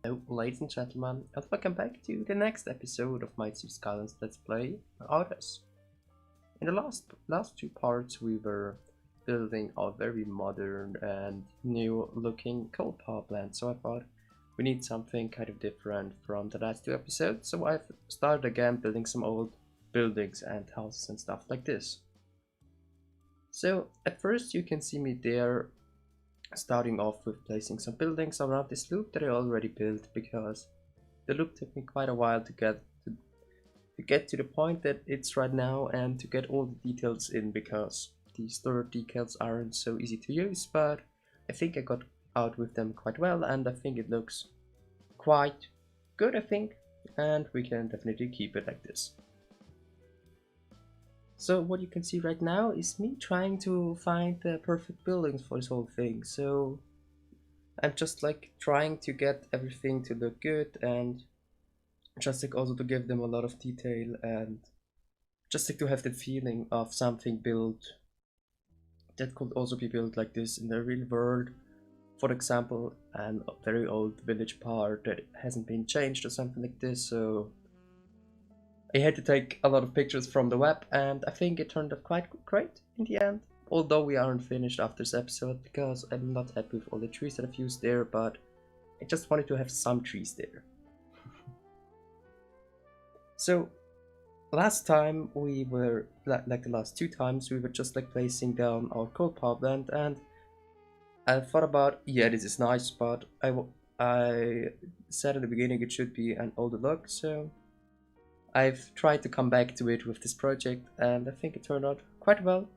Hello, ladies and gentlemen, and welcome back to the next episode of my Skylines Let's Play Ardes. In the last two parts, we were building a very modern and new-looking coal power plant. So I thought we need something kind of different from the last two episodes. So I've started again building some old buildings and houses and stuff like this. So at first, you can see me there starting off with placing some buildings around this loop that I already built, because the loop took me quite a while to get to the point that it's right now, and to get all the details in, because these third decals aren't so easy to use, but I think I got out with them quite well, and I think it looks quite good, I think, and we can definitely keep it like this. So what you can see right now is me trying to find the perfect buildings for this whole thing. So I'm just like trying to get everything to look good, and just like also to give them a lot of detail, and just like to have the feeling of something built that could also be built like this in the real world. For example, a very old village part that hasn't been changed or something like this. So I had to take a lot of pictures from the web, and I think it turned out quite great in the end. Although we aren't finished after this episode, because I'm not happy with all the trees that I've used there, but I just wanted to have some trees there. So last time we were, like the last two times, we were just like placing down our coal power plant, and I thought about, yeah, this is nice, but I said at the beginning it should be an older look, so I've tried to come back to it with this project, and I think it turned out quite well.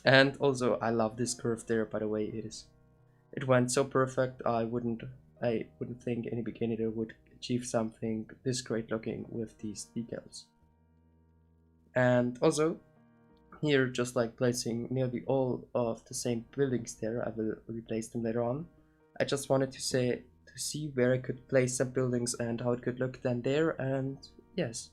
And also, I love this curve there. By the way, it went so perfect. I wouldn't think any beginner would achieve something this great looking with these decals. And also, here, just like placing nearly all of the same buildings there, I will replace them later on. I just wanted to see where I could place some buildings and how it could look then there, and yes.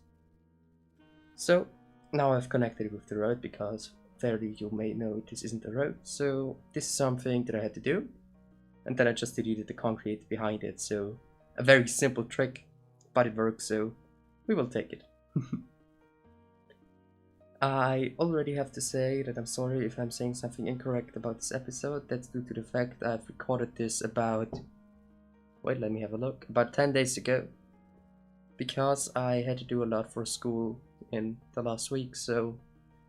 So now I've connected it with the road, because fairly you may know this isn't a road. So this is something that I had to do, and then I just deleted the concrete behind it. So a very simple trick, but it works, so we will take it. I already have to say that I'm sorry if I'm saying something incorrect about this episode. That's due to the fact I've recorded this about, wait, let me have a look, about 10 days ago, because I had to do a lot for school in the last week. So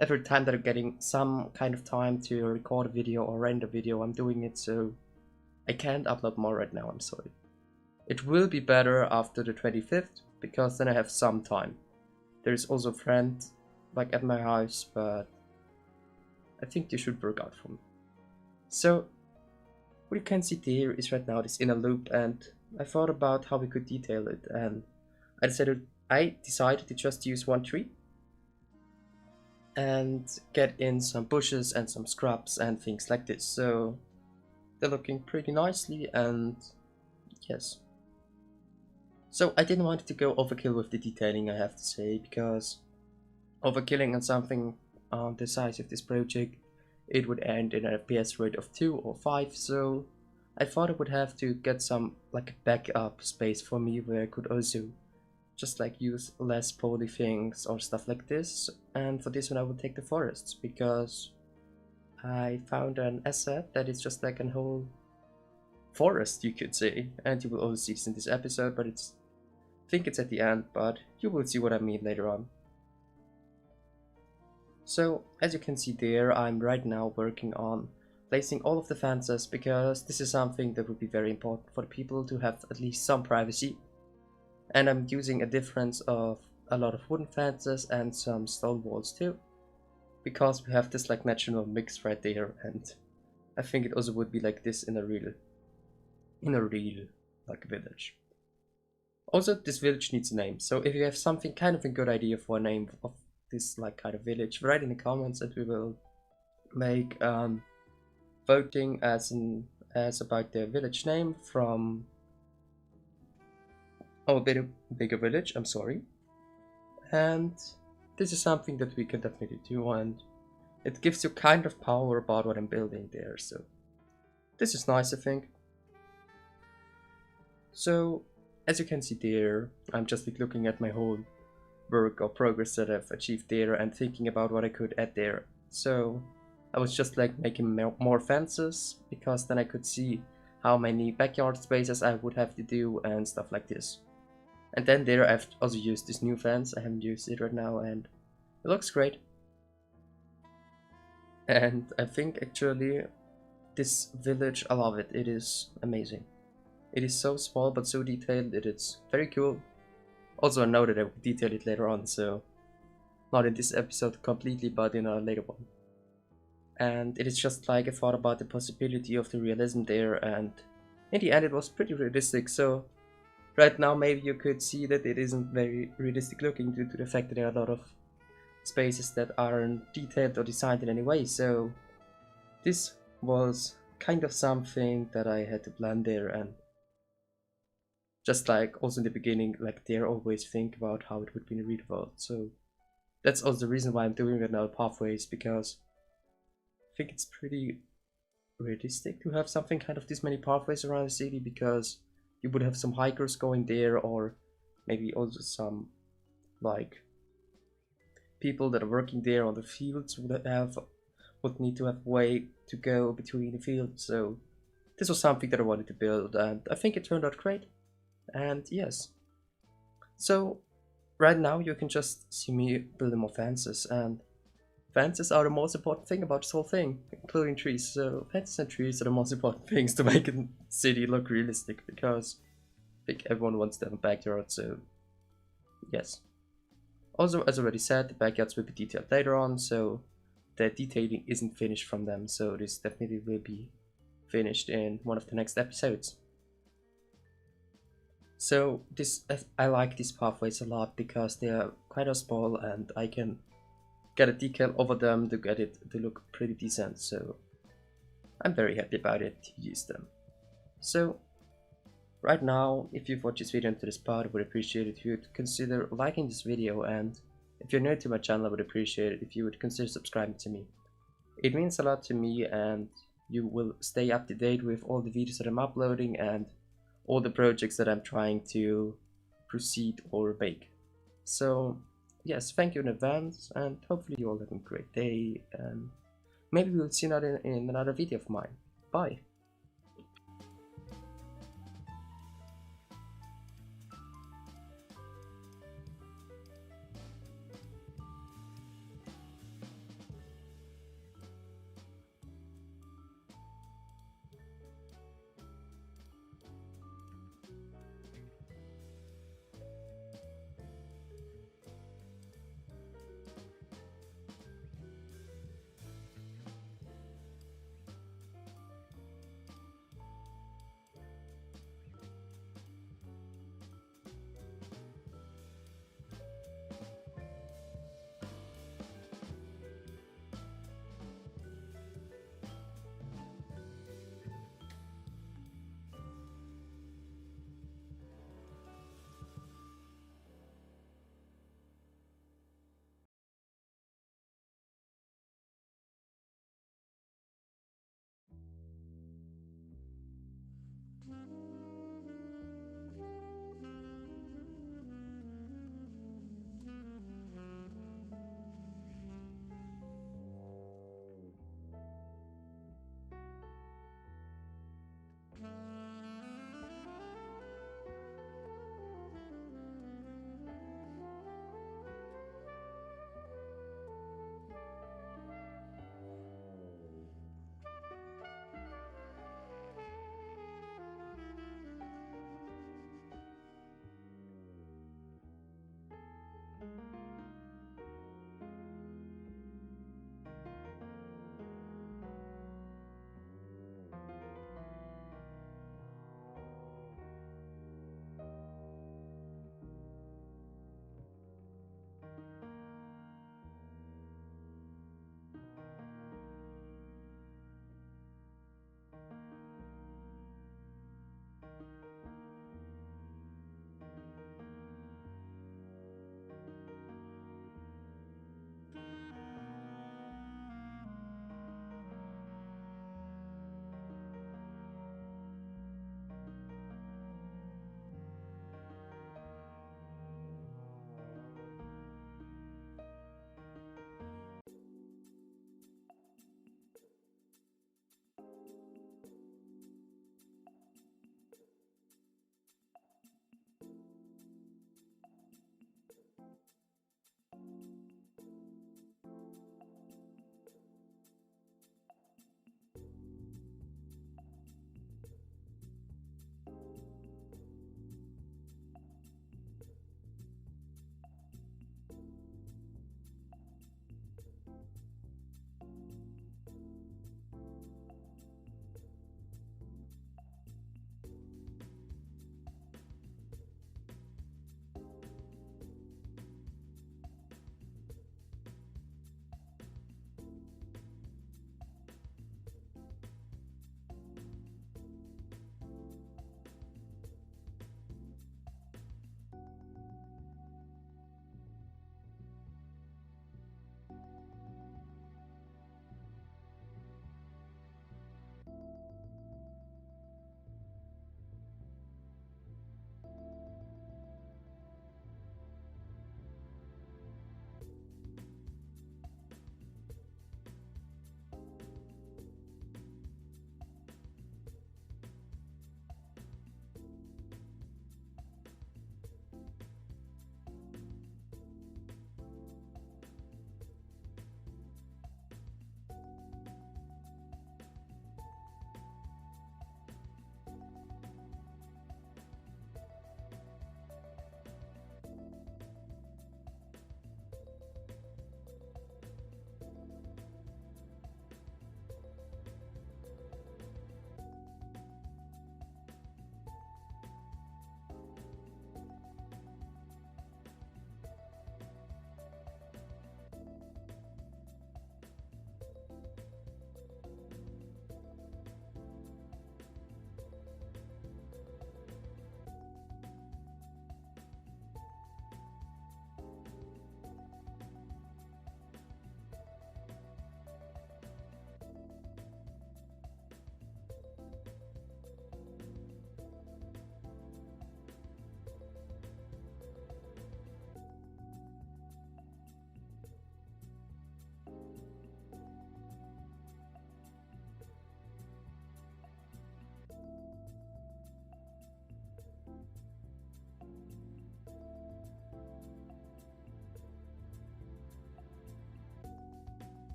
every time that I'm getting some kind of time to record a video or render a video, I'm doing it, so I can't upload more right now, I'm sorry. It will be better after the 25th, because then I have some time. There's also a friend like at my house, but I think this should work out for me. So what you can see there is right now this inner loop, and I thought about how we could detail it, and I decided to just use one tree and get in some bushes and some scrubs and things like this. So they're looking pretty nicely, and yes. So I didn't want to go overkill with the detailing, I have to say, because overkilling on something the size of this project, it would end in an FPS rate of 2 or 5, so I thought I would have to get some like a backup space for me where I could also just like use less poly things or stuff like this. And for this one I will take the forests, because I found an asset that is just like a whole forest, you could say, and you will also see this in this episode, but I think it's at the end, but you will see what I mean later on. So as you can see there, I'm right now working on placing all of the fences, because this is something that would be very important for the people to have at least some privacy. And I'm using a difference of a lot of wooden fences and some stone walls too, because we have this like natural mix right there, and I think it also would be like this in a real like village. Also, this village needs a name, so if you have something kind of a good idea for a name of this like kind of village, write in the comments, and we will make voting as about the village name from a bigger village, I'm sorry. And this is something that we can definitely do, and it gives you kind of power about what I'm building there, so this is nice, I think. So as you can see there, I'm just like looking at my whole work or progress that I've achieved there and thinking about what I could add there. So I was just like making more fences, because then I could see how many backyard spaces I would have to do and stuff like this. And then there I've also used this new fence. I haven't used it right now and it looks great. And I think actually this village, I love it. It is amazing. It is so small but so detailed that it's very cool. Also, I know that I will detail it later on, so not in this episode completely, but in a later one. And it is just like I thought about the possibility of the realism there, and in the end it was pretty realistic. So right now maybe you could see that it isn't very realistic looking due to the fact that there are a lot of spaces that aren't detailed or designed in any way. So this was kind of something that I had to plan there, and just like also in the beginning, like they always think about how it would be in a real world. So that's also the reason why I'm doing it now, pathways, because I think it's pretty realistic to have something kind of this many pathways around the city, because you would have some hikers going there, or maybe also some like people that are working there on the fields would need to have a way to go between the fields. So this was something that I wanted to build, and I think it turned out great. And yes, so right now you can just see me building more fences, and fences are the most important thing about this whole thing, including trees. So fences and trees are the most important things to make a city look realistic, because I think everyone wants to have a backyard, so yes. Also, as already said, the backyards will be detailed later on, so the detailing isn't finished from them, so this definitely will be finished in one of the next episodes. So I like these pathways a lot because they are kind of small and I can get a decal over them to get it to look pretty decent, so I'm very happy about it to use them. So right now, if you've watched this video into this part, I would appreciate it if you would consider liking this video, and if you're new to my channel, I would appreciate it if you would consider subscribing to me. It means a lot to me, and you will stay up to date with all the videos that I'm uploading and all the projects that I'm trying to proceed or make. So yes, thank you in advance, and hopefully you all have a great day, and maybe we'll see you in another video of mine. Bye!